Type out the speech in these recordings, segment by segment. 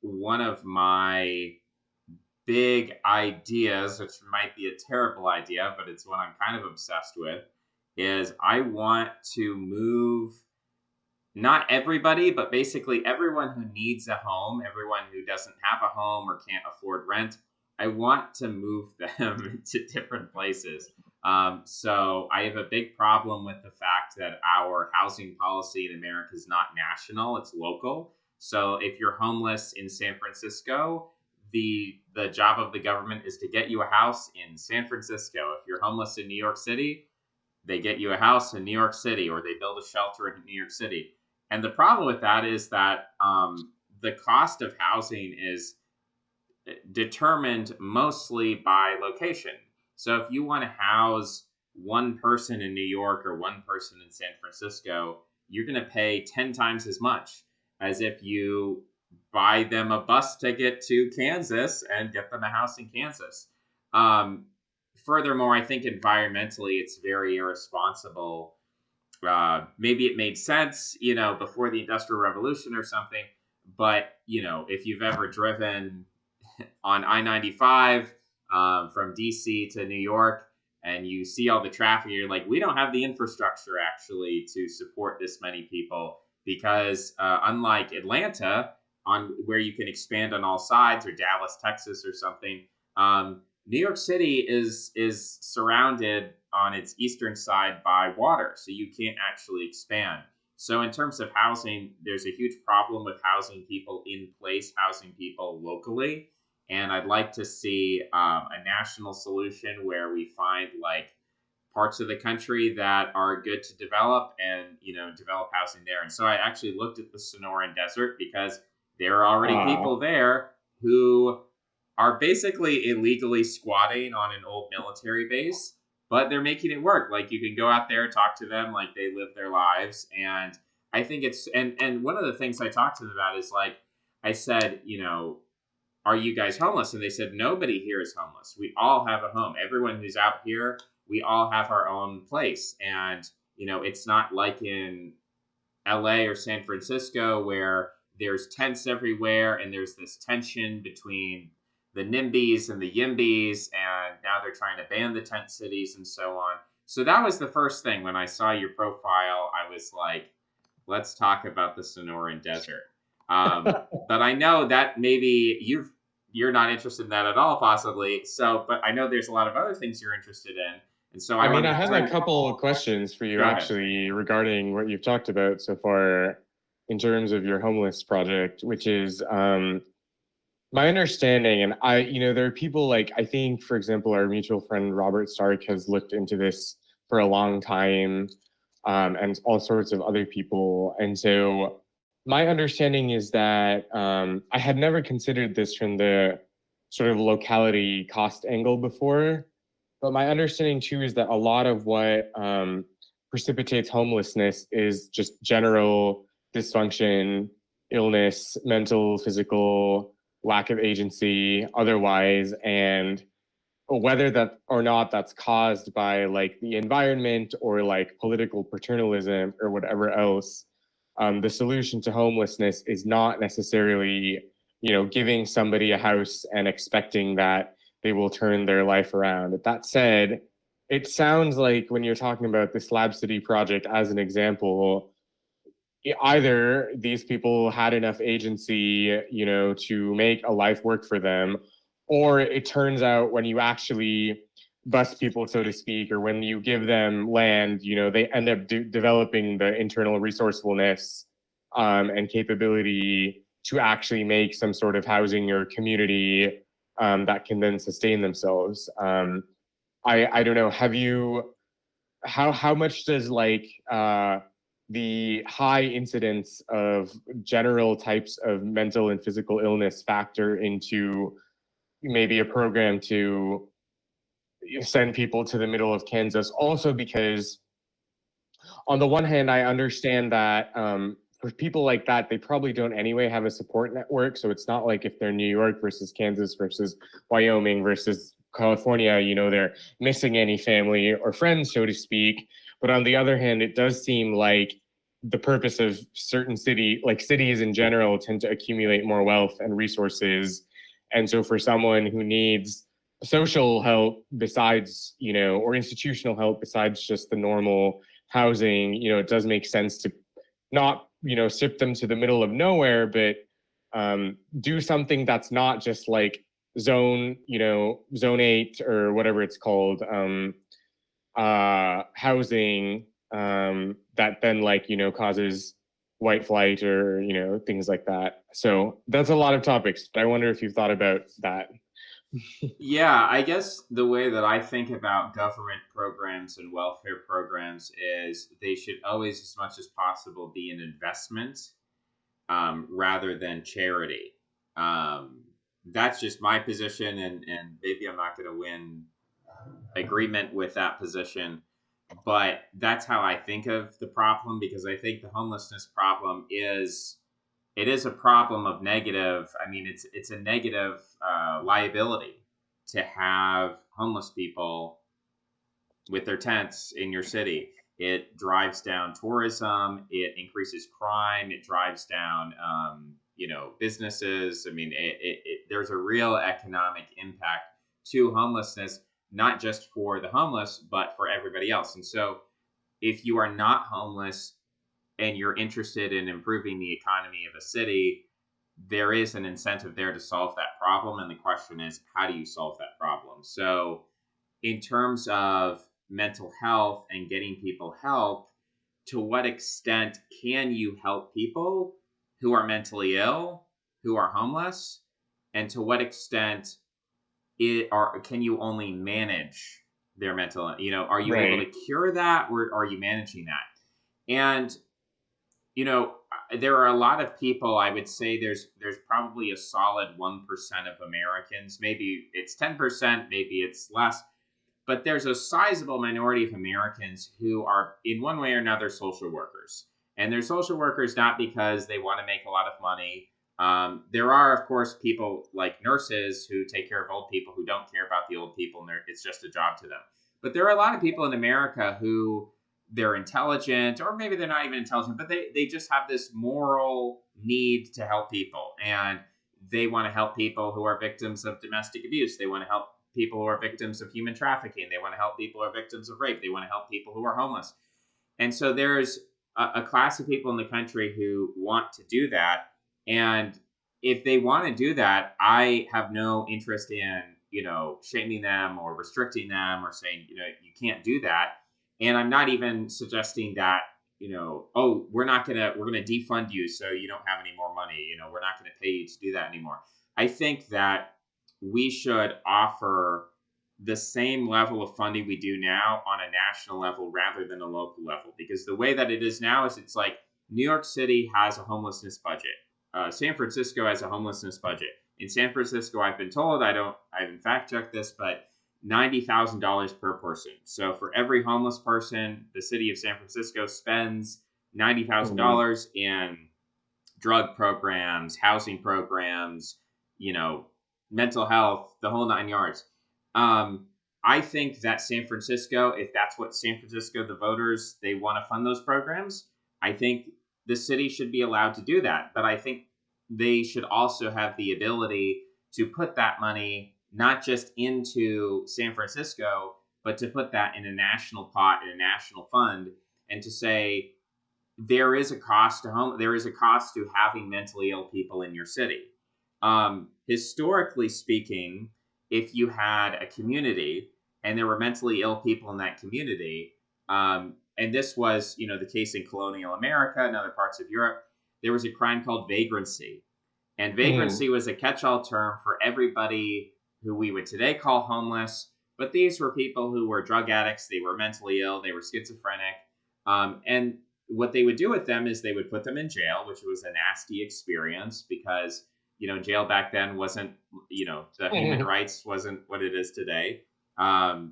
one of my big ideas, which might be a terrible idea, but it's one I'm kind of obsessed with, is I want to move not everybody, but basically everyone who needs a home, everyone who doesn't have a home or can't afford rent. I want to move them to different places. So I have a big problem with the fact that our housing policy in America is not national; it's local. So if you're homeless in San Francisco, the job of the government is to get you a house in San Francisco. If you're homeless in New York City, they get you a house in New York City, or they build a shelter in New York City. And the problem with that is that the cost of housing is determined mostly by location. So if you want to house one person in New York or one person in San Francisco, you're going to pay 10 times as much as if you buy them a bus ticket to Kansas and get them a house in Kansas. Furthermore, I think environmentally it's very irresponsible. Maybe it made sense, before the Industrial Revolution or something. But, if you've ever driven on I-95 from DC to New York and you see all the traffic, you're like, we don't have the infrastructure actually to support this many people because unlike Atlanta, on where you can expand on all sides, or Dallas, Texas, or something, New York City is surrounded on its eastern side by water, so you can't actually expand. So in terms of housing, there's a huge problem with housing people in place, housing people locally. And I'd like to see a national solution where we find like parts of the country that are good to develop and, develop housing there. And so I actually looked at the Sonoran Desert because there are already people there who are basically illegally squatting on an old military base, but they're making it work. Like, you can go out there, talk to them, like they live their lives. And I think it's, and one of the things I talked to them about is like, I said, are you guys homeless? And they said, nobody here is homeless. We all have a home. Everyone who's out here, we all have our own place. And, it's not like in LA or San Francisco where there's tents everywhere and there's this tension between the NIMBYs and the YIMBYs, and now they're trying to ban the tent cities and so on. So that was the first thing. When I saw your profile, I was like, let's talk about the Sonoran Desert. But I know that maybe you're not interested in that at all, possibly. So, but I know there's a lot of other things you're interested in. And so I have a couple of questions for you actually regarding what you've talked about so far in terms of your homeless project, which is my understanding. And there are people like, I think, for example, our mutual friend Robert Stark has looked into this for a long time, and all sorts of other people. And so my understanding is that I had never considered this from the sort of locality cost angle before. But my understanding too is that a lot of what precipitates homelessness is just general dysfunction, illness, mental, physical, lack of agency, otherwise, and whether that or not that's caused by like the environment or like political paternalism or whatever else. The solution to homelessness is not necessarily, giving somebody a house and expecting that they will turn their life around. That said, it sounds like when you're talking about the Slab City project as an example, either these people had enough agency, to make a life work for them, or it turns out when you actually bus people, so to speak, or when you give them land, they end up developing the internal resourcefulness and capability to actually make some sort of housing or community that can then sustain themselves. I don't know. Have you? How much does like the high incidence of general types of mental and physical illness factor into maybe a program to send people to the middle of Kansas? Also, because on the one hand, I understand that for people like that, they probably don't anyway have a support network. So it's not like if they're New York versus Kansas versus Wyoming versus California, they're missing any family or friends, so to speak. But on the other hand, it does seem like the purpose of certain cities in general tend to accumulate more wealth and resources. And so for someone who needs social help besides, or institutional help besides just the normal housing, it does make sense to not, ship them to the middle of nowhere, but do something that's not just like zone 8 or whatever it's called, housing, that then causes white flight or things like that. So that's a lot of topics, but I wonder if you've thought about that. Yeah, I guess the way that I think about government programs and welfare programs is they should always, as much as possible, be an investment, rather than charity. Um, that's just my position, and maybe I'm not going to win agreement with that position, but that's how I think of the problem, because I think the homelessness problem is, it is a problem of negative. I mean, it's a negative liability to have homeless people with their tents in your city. It drives down tourism. It increases crime. It drives down, businesses. I mean, there's a real economic impact to homelessness, not just for the homeless, but for everybody else. And so, if you are not homeless and you're interested in improving the economy of a city, there is an incentive there to solve that problem. And the question is, how do you solve that problem? So, in terms of mental health and getting people help, to what extent can you help people who are mentally ill, who are homeless? And to what extent can you only manage their mental, are you able to Right. cure that, or are you managing that? And there are a lot of people. I would say there's probably a solid 1% of Americans. Maybe it's 10%, maybe it's less, but there's a sizable minority of Americans who are, in one way or another, social workers. And they're social workers not because they want to make a lot of money. There are, of course, people like nurses who take care of old people who don't care about the old people, and it's just a job to them. But there are a lot of people in America who, they're intelligent, or maybe they're not even intelligent, but they just have this moral need to help people. And they want to help people who are victims of domestic abuse. They want to help people who are victims of human trafficking. They want to help people who are victims of rape. They want to help people who are homeless. And so there's a class of people in the country who want to do that. And if they want to do that, I have no interest in, shaming them or restricting them or saying, you can't do that. And I'm not even suggesting that, oh, we're going to defund you so you don't have any more money. We're not going to pay you to do that anymore. I think that we should offer the same level of funding we do now on a national level rather than a local level. Because the way that it is now is, it's like New York City has a homelessness budget. San Francisco has a homelessness budget. In San Francisco, I've been told, I haven't fact checked this, but $90,000 per person. So for every homeless person, the city of San Francisco spends $90,000 in drug programs, housing programs, mental health, the whole 9 yards. I think that San Francisco, if that's what San Francisco, the voters, they want to fund those programs, I think the city should be allowed to do that. But I think they should also have the ability to put that money not just into San Francisco, but to put that in a national pot, in a national fund, and to say, there is a cost to home. There is a cost to having mentally ill people in your city. Historically speaking, if you had a community and there were mentally ill people in that community, and this was, the case in colonial America and other parts of Europe, there was a crime called vagrancy. And vagrancy was a catch-all term for everybody who we would today call homeless. But these were people who were drug addicts, they were mentally ill, they were schizophrenic. And what they would do with them is they would put them in jail, which was a nasty experience because, jail back then wasn't, the human rights wasn't what it is today.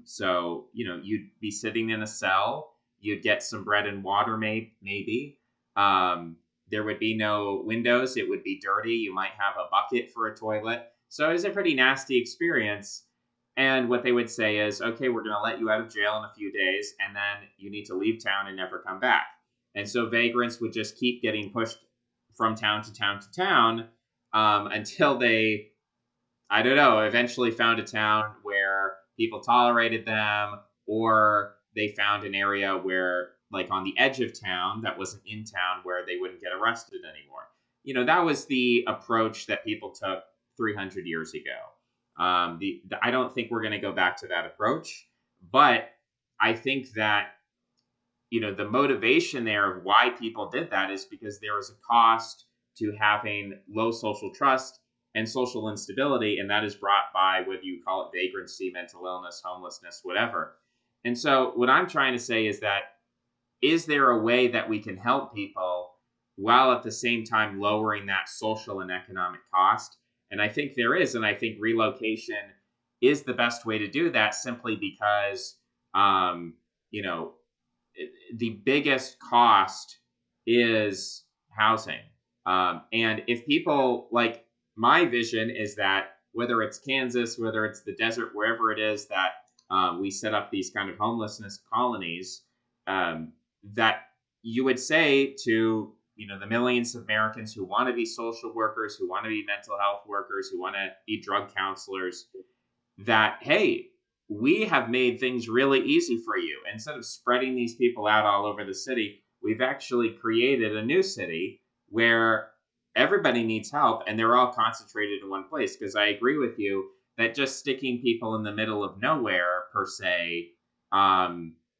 So, you'd be sitting in a cell, you'd get some bread and water, maybe. There would be no windows. It would be dirty. You might have a bucket for a toilet. So it was a pretty nasty experience. And what they would say is, okay, we're going to let you out of jail in a few days, and then you need to leave town and never come back. And so vagrants would just keep getting pushed from town to town to town until they, I don't know, eventually found a town where people tolerated them, or they found an area where, like on the edge of town that wasn't in town, where they wouldn't get arrested anymore. That was the approach that people took 300 years ago. I don't think we're going to go back to that approach, but I think that the motivation there of why people did that is because there was a cost to having low social trust and social instability, and that is brought by whether you call it vagrancy, mental illness, homelessness, whatever. And so what I'm trying to say is that, is there a way that we can help people while at the same time lowering that social and economic cost? And I think there is, and I think relocation is the best way to do that, simply because the biggest cost is housing. And if people, like, my vision is that whether it's Kansas, whether it's the desert, wherever it is that we set up these kind of homelessness colonies, that you would say to the millions of Americans who want to be social workers, who want to be mental health workers, who want to be drug counselors, that, hey, we have made things really easy for you. Instead of spreading these people out all over the city, we've actually created a new city where everybody needs help and they're all concentrated in one place. Because I agree with you that just sticking people in the middle of nowhere, per se,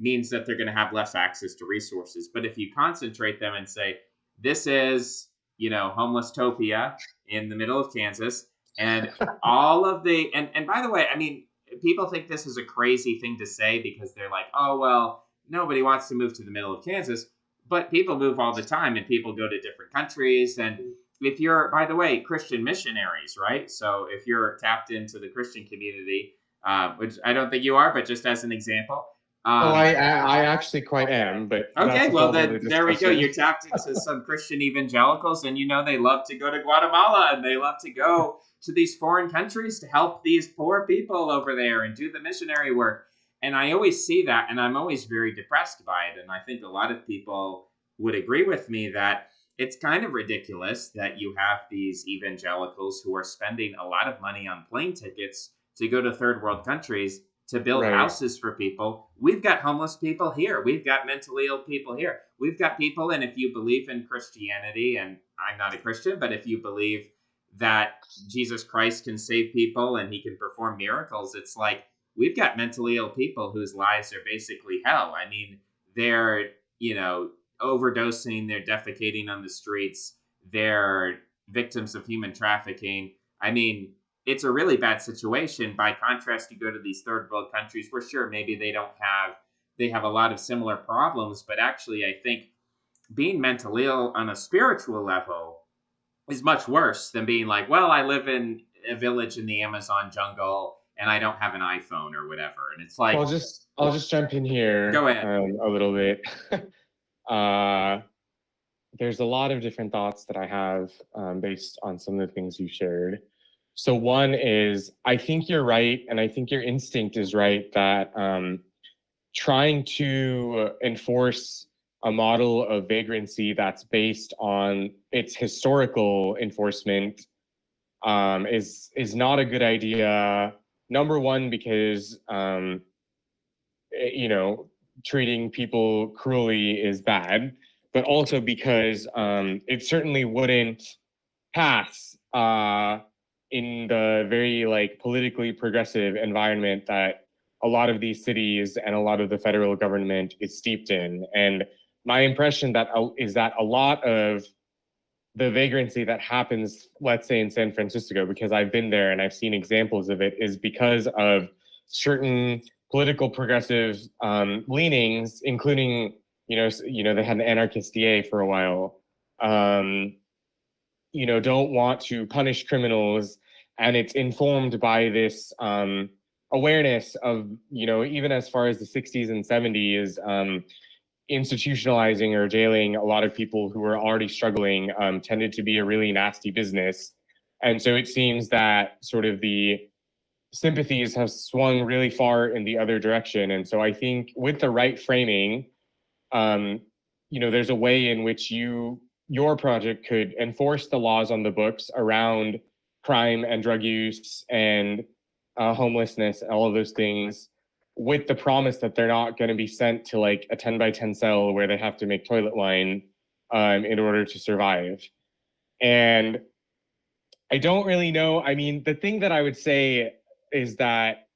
means that they're going to have less access to resources. But if you concentrate them and say, this is, homeless-topia in the middle of Kansas, and all of the, and by the way, I mean, people think this is a crazy thing to say because they're like, oh, well, nobody wants to move to the middle of Kansas, but people move all the time and people go to different countries. And if you're, by the way, Christian missionaries, right? So if you're tapped into the Christian community, which I don't think you are, but just as an example. I actually quite am, but okay, well then there we go. You're tapped into some Christian evangelicals, and they love to go to Guatemala and they love to go to these foreign countries to help these poor people over there and do the missionary work. And I always see that, and I'm always very depressed by it. And I think a lot of people would agree with me that it's kind of ridiculous that you have these evangelicals who are spending a lot of money on plane tickets to go to third world countries to build houses for people. We've got homeless people here. We've got mentally ill people here. We've got people, and if you believe in Christianity, and I'm not a Christian, but if you believe that Jesus Christ can save people and he can perform miracles, it's like we've got mentally ill people whose lives are basically hell. I mean, they're, overdosing, they're defecating on the streets, they're victims of human trafficking. I mean, it's a really bad situation. By contrast, you go to these third world countries where, sure, maybe they have a lot of similar problems, but actually I think being mentally ill on a spiritual level is much worse than being like, well, I live in a village in the Amazon jungle and I don't have an iPhone or whatever. And it's like, I'll just jump in here. Go ahead. A little bit. There's a lot of different thoughts that I have based on some of the things you shared. So one is, I think you're right, and I think your instinct is right, that trying to enforce a model of vagrancy that's based on its historical enforcement is not a good idea. Number one, because treating people cruelly is bad, but also because it certainly wouldn't pass in the very politically progressive environment that a lot of these cities and a lot of the federal government is steeped in. And my impression is that a lot of the vagrancy that happens, let's say in San Francisco, because I've been there and I've seen examples of it, is because of certain political progressive leanings, including, they had an anarchist DA for a while, don't want to punish criminals. And it's informed by this awareness of, even as far as the 60s and 70s, institutionalizing or jailing a lot of people who were already struggling tended to be a really nasty business. And so it seems that sort of the sympathies have swung really far in the other direction. And so I think with the right framing, there's a way in which your project could enforce the laws on the books around crime and drug use and homelessness, all of those things, with the promise that they're not going to be sent to like a 10 by 10 cell where they have to make toilet wine in order to survive. And I don't really know. I mean, the thing that I would say is that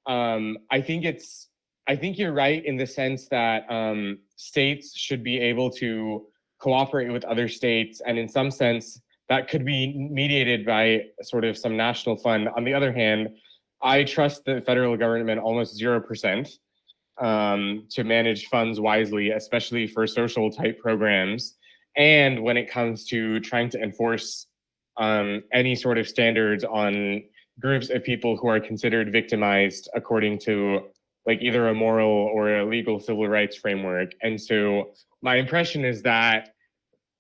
I think you're right in the sense that states should be able to cooperate with other states, and in some sense that could be mediated by sort of some national fund. On the other hand, I trust the federal government almost 0% to manage funds wisely, especially for social type programs. And when it comes to trying to enforce any sort of standards on groups of people who are considered victimized according to like either a moral or a legal civil rights framework. And so my impression is that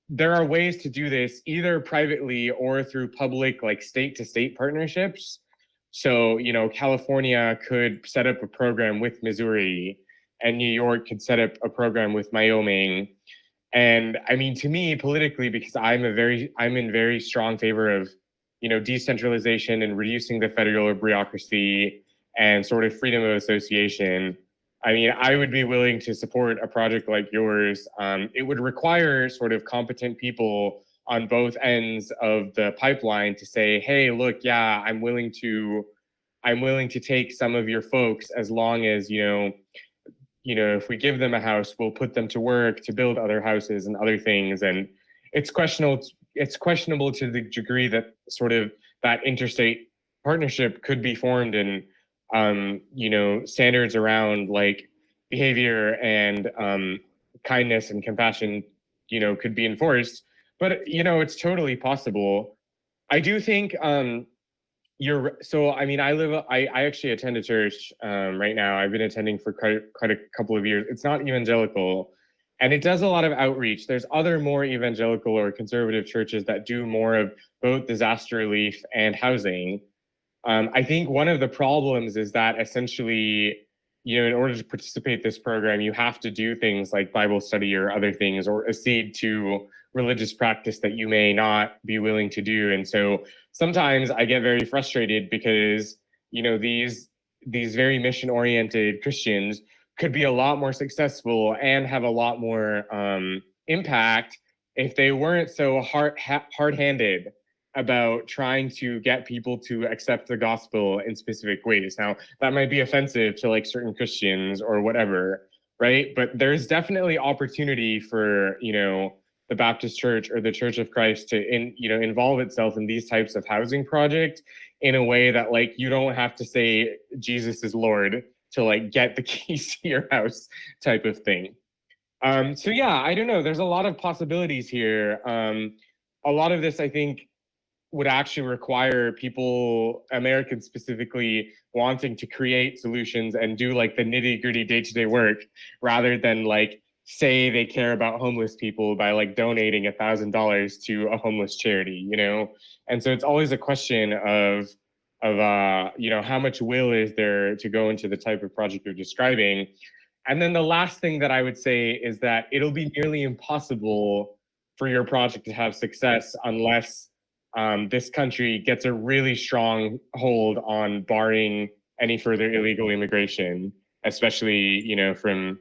there are ways to do this either privately or through public, like state to state partnerships. So, California could set up a program with Missouri, and New York could set up a program with Wyoming. And I mean, to me, politically, because I'm in very strong favor of, decentralization and reducing the federal bureaucracy and sort of freedom of association. I mean, I would be willing to support a project like yours. It would require sort of competent people on both ends of the pipeline to say, hey, look, yeah, I'm willing to take some of your folks as long as, if we give them a house, we'll put them to work to build other houses and other things. And it's questionable to the degree that sort of that interstate partnership could be formed, and standards around like behavior and kindness and compassion, could be enforced. But it's totally possible. I do think I mean, I actually attend a church right now. I've been attending for quite a couple of years. It's not evangelical, and it does a lot of outreach. There's other more evangelical or conservative churches that do more of both disaster relief and housing. I think one of the problems is that essentially, in order to participate in this program, you have to do things like Bible study or other things, or accede to religious practice that you may not be willing to do. And so sometimes I get very frustrated because, these very mission oriented Christians could be a lot more successful and have a lot more impact if they weren't so hard-handed about trying to get people to accept the gospel in specific ways. Now, that might be offensive to like certain Christians or whatever, right? But there's definitely opportunity for, the Baptist Church or the Church of Christ to involve itself in these types of housing projects in a way that like you don't have to say Jesus is Lord to like get the keys to your house type of thing. So yeah, I don't know. There's a lot of possibilities here. A lot of this, I think, would actually require people, Americans specifically, wanting to create solutions and do like the nitty gritty day-to-day work rather than like say they care about homeless people by like donating $1,000 to a homeless charity, And so it's always a question of how much will is there to go into the type of project you're describing. And then the last thing that I would say is that it'll be nearly impossible for your project to have success unless this country gets a really strong hold on barring any further illegal immigration, especially, from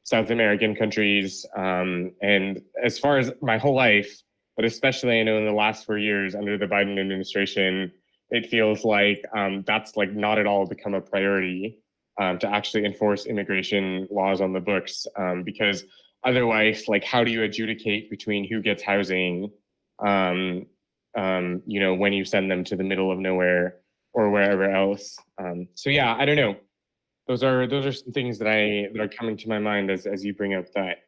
South American countries. And as far as my whole life, but especially I know in the last 4 years under the Biden administration, it feels like that's like not at all become a priority to actually enforce immigration laws on the books, because otherwise, like, how do you adjudicate between who gets housing, when you send them to the middle of nowhere or wherever else? So yeah, I don't know. Those are some things that are coming to my mind as you bring up that